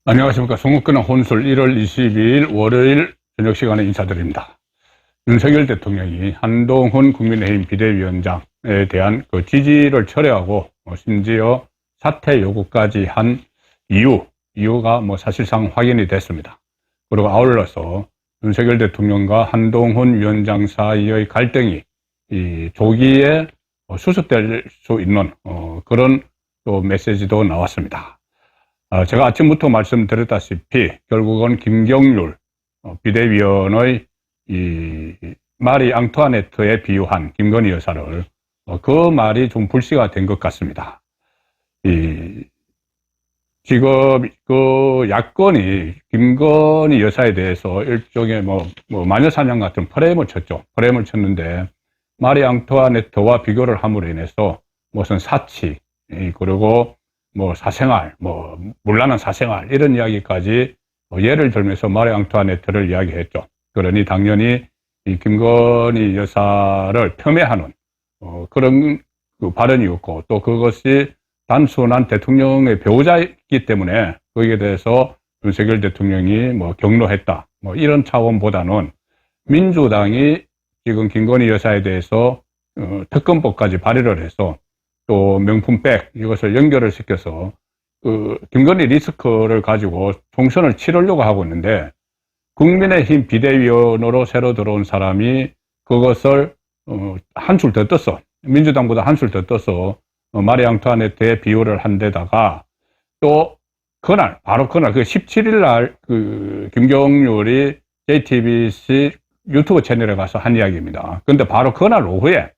안녕하십니까. 송국근의 혼술 1월 22일 월요일 저녁 시간에 인사드립니다. 윤석열 대통령이 한동훈 국민의힘 비대위원장에 대한 그 지지를 철회하고 심지어 사퇴 요구까지 한 이유가 사실상 확인이 됐습니다. 그리고 아울러서 윤석열 대통령과 한동훈 위원장 사이의 갈등이 조기에 수습될 수 있는 그런 또 메시지도 나왔습니다. 제가 아침부터 말씀드렸다시피 결국은 김경률 비대위원의 마리 앙투아네트에 비유한 김건희 여사를 그 말이 좀 불씨가 된 것 같습니다. 지금 그 야권이 김건희 여사에 대해서 일종의 마녀사냥 같은 프레임을 쳤죠. 프레임을 쳤는데 마리 앙투아네트와 비교를 함으로 인해서 무슨 사치 그리고 사생활, 문란한 사생활, 이런 이야기까지 예를 들면서 마리 앙투아네트를 이야기했죠. 그러니 당연히 이 김건희 여사를 폄훼하는, 그런 그 발언이었고, 또 그것이 단순한 대통령의 배우자이기 때문에 거기에 대해서 윤석열 대통령이 경로했다. 이런 차원보다는 민주당이 지금 김건희 여사에 대해서 특검법까지 발의를 해서 또 명품백 이것을 연결을 시켜서 그 김건희 리스크를 가지고 총선을 치르려고 하고 있는데 국민의힘 비대위원으로 새로 들어온 사람이 그것을 한술 더 떠서 민주당보다 한술 더 떠서 마리 앙투아네트에 비유를 한 데다가 또 바로 그날 그 17일 날 그 김경률이 JTBC 유튜브 채널에 가서 한 이야기입니다. 근데 바로 그날 오후에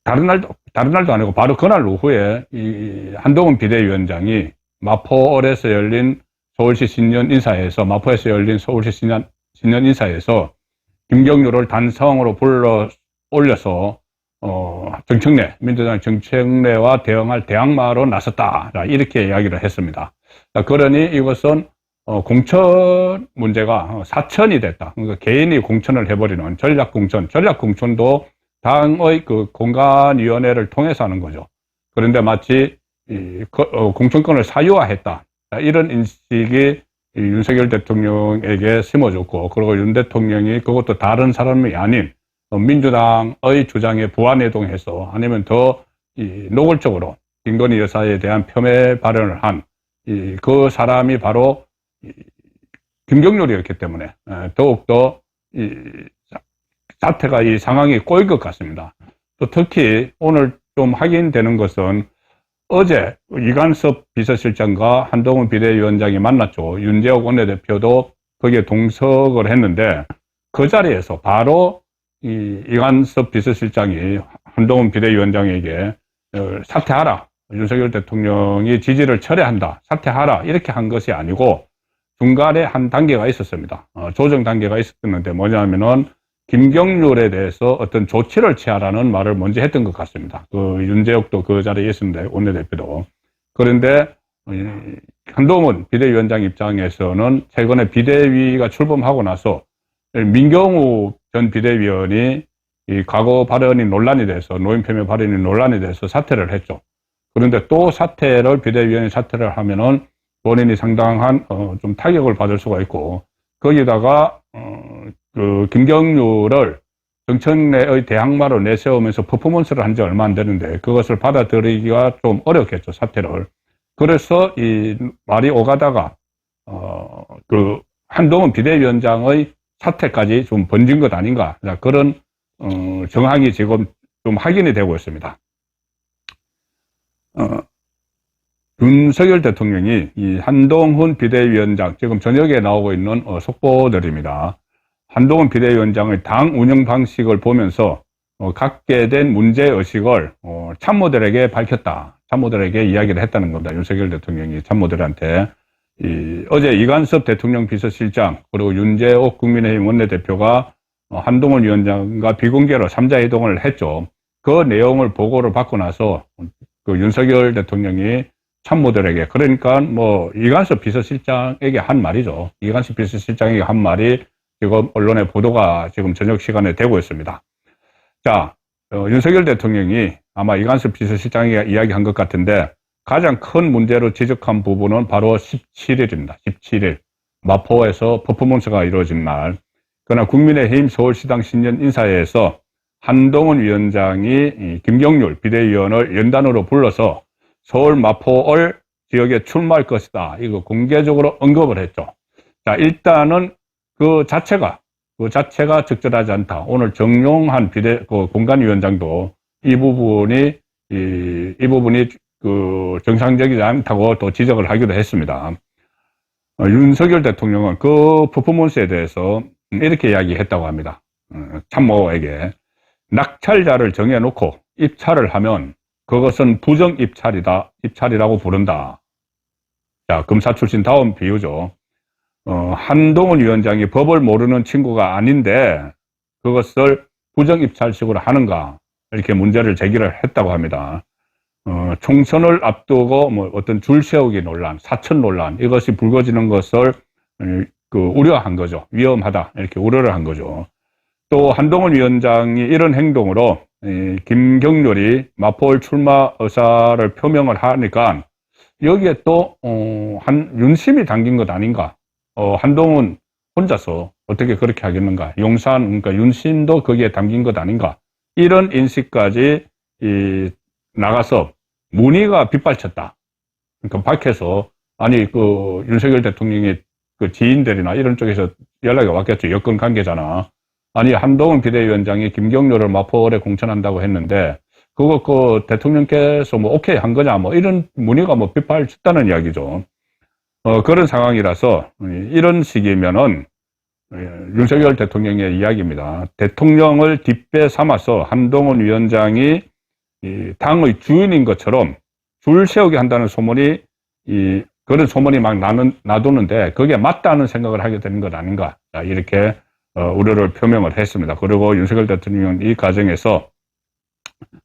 다른 날도 아니고 바로 그날 오후에 이 한동훈 비대위원장이 마포에서 열린 서울시 신년 인사에서 김경률을 단성으로 불러 올려서 민주당 정청래와 대응할 대항마로 나섰다. 이렇게 이야기를 했습니다. 그러니 이것은 공천 문제가 사천이 됐다. 그러니까 개인이 공천을 해버리는 전략공천도 당의 그 공간위원회를 통해서 하는 거죠. 그런데 마치 공천권을 사유화했다. 이런 인식이 윤석열 대통령에게 심어졌고, 그리고 윤 대통령이 그것도 다른 사람이 아닌 민주당의 주장에 부안해동해서 아니면 더 노골적으로 김건희 여사에 대한 폄훼 발언을 한 그 사람이 바로 김경률이었기 때문에 더욱더 사태가 이 상황이 꼬일 것 같습니다. 또 특히 오늘 좀 확인되는 것은 어제 이관섭 비서실장과 한동훈 비대위원장이 만났죠. 윤재옥 원내대표도 거기에 동석을 했는데 그 자리에서 바로 이관섭 비서실장이 한동훈 비대위원장에게 사퇴하라. 윤석열 대통령이 지지를 철회한다. 사퇴하라. 이렇게 한 것이 아니고 중간에 한 단계가 있었습니다. 조정 단계가 있었는데 뭐냐면은 김경률에 대해서 어떤 조치를 취하라는 말을 먼저 했던 것 같습니다. 윤재옥도 그 자리에 있었는데, 원내대표도. 그런데, 한동훈 비대위원장 입장에서는 최근에 비대위가 출범하고 나서 민경우 전 비대위원이 이 과거 발언이 논란이 돼서, 노인 폄훼 발언이 논란이 돼서 사퇴를 했죠. 그런데 또 비대위원이 사퇴를 하면은 본인이 상당한, 좀 타격을 받을 수가 있고, 거기다가, 그 김경률을 정청래의 대항마로 내세우면서 퍼포먼스를 한 지 얼마 안 되는데 그것을 받아들이기가 좀 어렵겠죠, 사태를. 그래서 이 말이 오가다가 그 한동훈 비대위원장의 사태까지 좀 번진 것 아닌가, 그런 정황이 지금 좀 확인이 되고 있습니다. 윤석열 대통령이 이 한동훈 비대위원장, 지금 저녁에 나오고 있는 속보들입니다. 한동훈 비대위원장의 당 운영 방식을 보면서 갖게 된 문제의식을 참모들에게 밝혔다. 참모들에게 이야기를 했다는 겁니다. 윤석열 대통령이 참모들한테. 어제 이관섭 대통령 비서실장 그리고 윤재옥 국민의힘 원내대표가 한동훈 위원장과 비공개로 3자 회동을 했죠. 그 내용을 보고를 받고 나서 그 윤석열 대통령이 참모들에게, 그러니까 이관섭 비서실장에게 한 말이죠. 이관섭 비서실장에게 한 말이 지금 언론의 보도가 지금 저녁 시간에 되고 있습니다. 자, 윤석열 대통령이 아마 이관섭 비서실장이 이야기한 것 같은데 가장 큰 문제로 지적한 부분은 바로 17일입니다. 17일. 마포에서 퍼포먼스가 이루어진 날. 그러나 국민의힘 서울시당 신년 인사회에서 한동훈 위원장이 김경률 비대위원을 연단으로 불러서 서울 마포을 지역에 출마할 것이다. 이거 공개적으로 언급을 했죠. 자, 일단은 그 자체가 적절하지 않다. 오늘 정용한 공관위원장도 이 부분이 정상적이지 않다고 또 지적을 하기도 했습니다. 윤석열 대통령은 그 퍼포먼스에 대해서 이렇게 이야기했다고 합니다. 참모에게 낙찰자를 정해놓고 입찰을 하면 그것은 부정 입찰이라고 부른다. 자, 검사 출신 다운 비유죠. 한동훈 위원장이 법을 모르는 친구가 아닌데 그것을 부정 입찰식으로 하는가, 이렇게 문제를 제기를 했다고 합니다. 총선을 앞두고 어떤 줄 세우기 논란, 사천 논란, 이것이 불거지는 것을 우려한 거죠. 위험하다, 이렇게 우려를 한 거죠. 또 한동훈 위원장이 이런 행동으로 김경률이 마포을 출마 의사를 표명을 하니까 여기에 또 윤심이 담긴 것 아닌가. 한동훈 혼자서 어떻게 그렇게 하겠는가. 용산, 그러니까 윤심도 거기에 담긴 것 아닌가. 이런 인식까지 나가서 문의가 빗발쳤다. 그러니까 밖에서, 아니, 윤석열 대통령의 지인들이나 이런 쪽에서 연락이 왔겠죠. 여권 관계잖아. 아니, 한동훈 비대위원장이 김경률을 마포에 공천한다고 했는데, 그거 대통령께서 오케이 한 거냐, 이런 문의가 빗발쳤다는 이야기죠. 그런 상황이라서, 이런 식이면은, 윤석열 대통령의 이야기입니다. 대통령을 뒷배 삼아서 한동훈 위원장이 당의 주인인 것처럼 줄 세우게 한다는 소문이, 그런 소문이 막 나도는데, 그게 맞다는 생각을 하게 되는 것 아닌가. 이렇게, 우려를 표명을 했습니다. 그리고 윤석열 대통령은 이 과정에서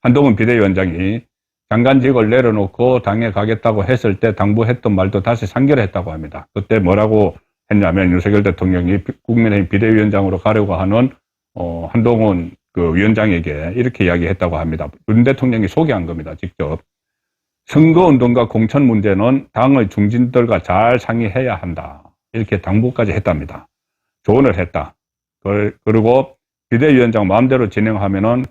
한동훈 비대위원장이 장관직을 내려놓고 당에 가겠다고 했을 때 당부했던 말도 다시 상기했다고 합니다. 그때 뭐라고 했냐면 윤석열 대통령이 국민의힘 비대위원장으로 가려고 하는 한동훈 위원장에게 이렇게 이야기했다고 합니다. 윤 대통령이 소개한 겁니다. 직접. 선거운동과 공천 문제는 당의 중진들과 잘 상의해야 한다. 이렇게 당부까지 했답니다. 조언을 했다. 그리고 비대위원장 마음대로 진행하면은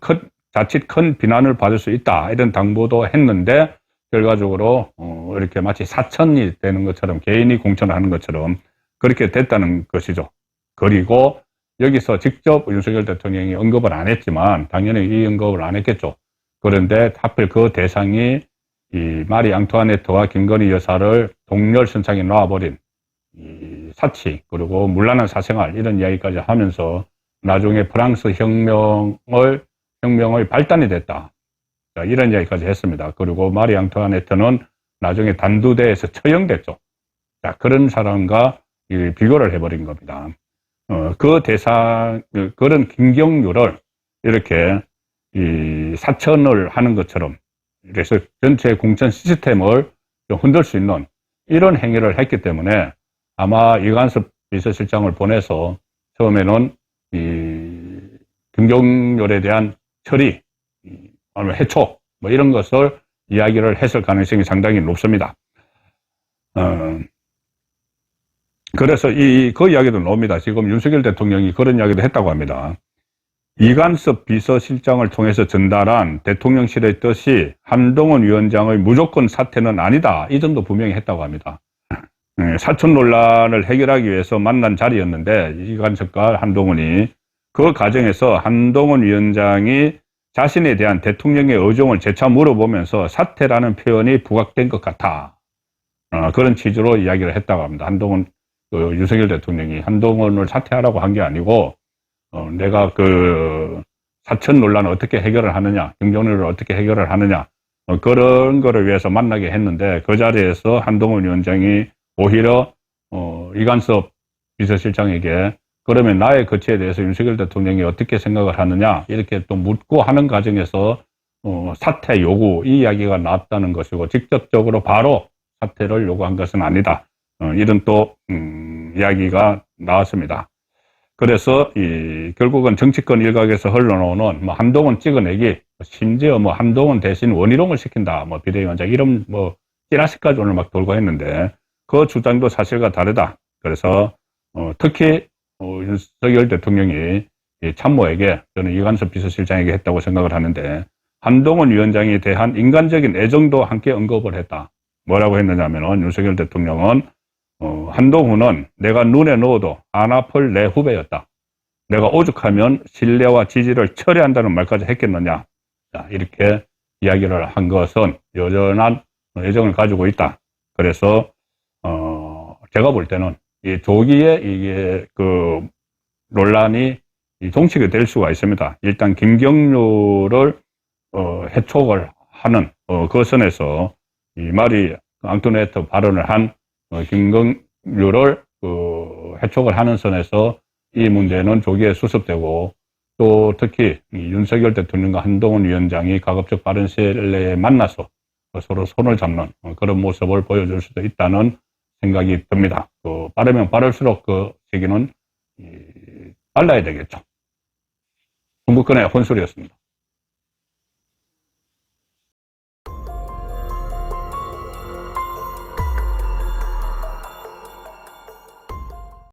자칫 큰 비난을 받을 수 있다. 이런 당부도 했는데, 결과적으로, 이렇게 마치 사천이 되는 것처럼, 개인이 공천을 하는 것처럼, 그렇게 됐다는 것이죠. 그리고 여기서 직접 윤석열 대통령이 언급을 안 했지만, 당연히 이 언급을 안 했겠죠. 그런데 하필 그 대상이 이 마리 앙투아네트와 김건희 여사를 동렬선상에 놔버린 이 사치, 그리고 문란한 사생활, 이런 이야기까지 하면서 나중에 프랑스 혁명의 발단이 됐다. 자, 이런 이야기까지 했습니다. 그리고 마리 앙투아네트는 나중에 단두대에서 처형됐죠. 자, 그런 사람과 비교를 해버린 겁니다. 그런 김경률을 이렇게 사천을 하는 것처럼, 그래서 전체 공천 시스템을 좀 흔들 수 있는 이런 행위를 했기 때문에 아마 이관섭 비서실장을 보내서 처음에는 김경률에 대한 처리, 아니면 해촉, 이런 것을 이야기를 했을 가능성이 상당히 높습니다. 그래서 그 이야기도 나옵니다. 지금 윤석열 대통령이 그런 이야기도 했다고 합니다. 이관섭 비서실장을 통해서 전달한 대통령실의 뜻이 한동훈 위원장의 무조건 사퇴는 아니다. 이 점도 분명히 했다고 합니다. 사천 논란을 해결하기 위해서 만난 자리였는데, 이관섭과 한동훈이 그 과정에서 한동훈 위원장이 자신에 대한 대통령의 의중을 재차 물어보면서 사퇴라는 표현이 부각된 것 같아. 그런 취지로 이야기를 했다고 합니다. 윤석열 대통령이 한동훈을 사퇴하라고 한 게 아니고, 내가 사천 논란을 어떻게 해결을 하느냐, 김경률을 어떻게 해결을 하느냐, 그런 거를 위해서 만나게 했는데, 그 자리에서 한동훈 위원장이 오히려, 이관섭 비서실장에게 그러면 나의 거취에 대해서 윤석열 대통령이 어떻게 생각을 하느냐, 이렇게 또 묻고 하는 과정에서, 사퇴 요구, 이 이야기가 나왔다는 것이고, 직접적으로 바로 사퇴를 요구한 것은 아니다. 이런 또, 이야기가 나왔습니다. 그래서, 결국은 정치권 일각에서 흘러나오는, 한동훈 찍어내기, 심지어 한동훈 대신 원희룡을 시킨다, 비대위원장, 이런, 찌라시까지 오늘 막 돌고 했는데 그 주장도 사실과 다르다. 그래서 특히 윤석열 대통령이 이 참모에게, 저는 이관섭 비서실장에게 했다고 생각을 하는데, 한동훈 위원장에 대한 인간적인 애정도 함께 언급을 했다. 뭐라고 했느냐면은 윤석열 대통령은 한동훈은 내가 눈에 넣어도 안 아플 내 후배였다. 내가 오죽하면 신뢰와 지지를 철회한다는 말까지 했겠느냐. 자, 이렇게 이야기를 한 것은 여전한 애정을 가지고 있다. 그래서 제가 볼 때는 이 조기에 이게 그 논란이 종식이 될 수가 있습니다. 일단 김경률을 해촉을 하는 그 선에서 이 말이 앙토네트 발언을 한 김경률을 해촉을 하는 선에서 이 문제는 조기에 수습되고, 또 특히 윤석열 대통령과 한동훈 위원장이 가급적 빠른 시일 내에 만나서 서로 손을 잡는 그런 모습을 보여줄 수도 있다는 생각이 듭니다. 빠르면 빠를수록 그 시기는 빨라야 되겠죠. 중국권의 혼술이었습니다.